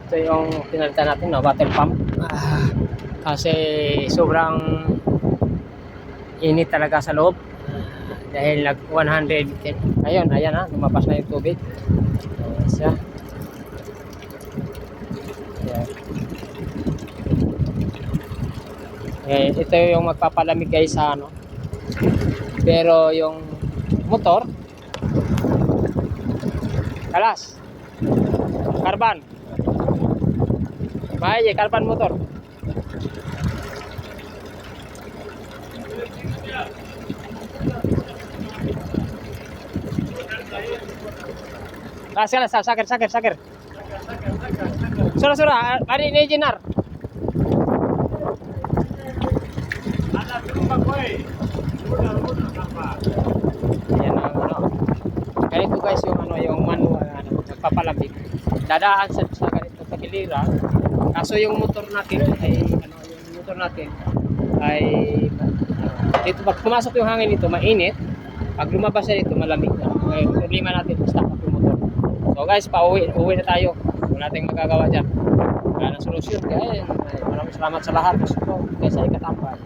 Ito yung pinalitan natin, no, water pump. Kasi sobrang init talaga sa loob. Dahil nag 100, ayun, ayan ha, lumabas na yung tubig. Ayan siya. Ayan. Ito yung magpapalamig guys sa ano. Pero yung motor, kalas, karban. May karban motor. Sakit, sakit. Sura, hari ini jenar. Ayan ang ano. Ganito guys yung ano, yung manual ano, nagpapalamig. Dadaan sa ganito sa kilira. Kaso yung motor natin ay ano, yung motor natin ay dito pag pumasok yung hangin nito mainit. Pag lumabas siya dito malamig na. Ngayon, problema natin stop up yung motor. So guys, uwi na tayo. Wala tayong magagawa diyan. Wala nang solusyon. Kaya maraming salamat sa lahat. So, guys, ay katambay.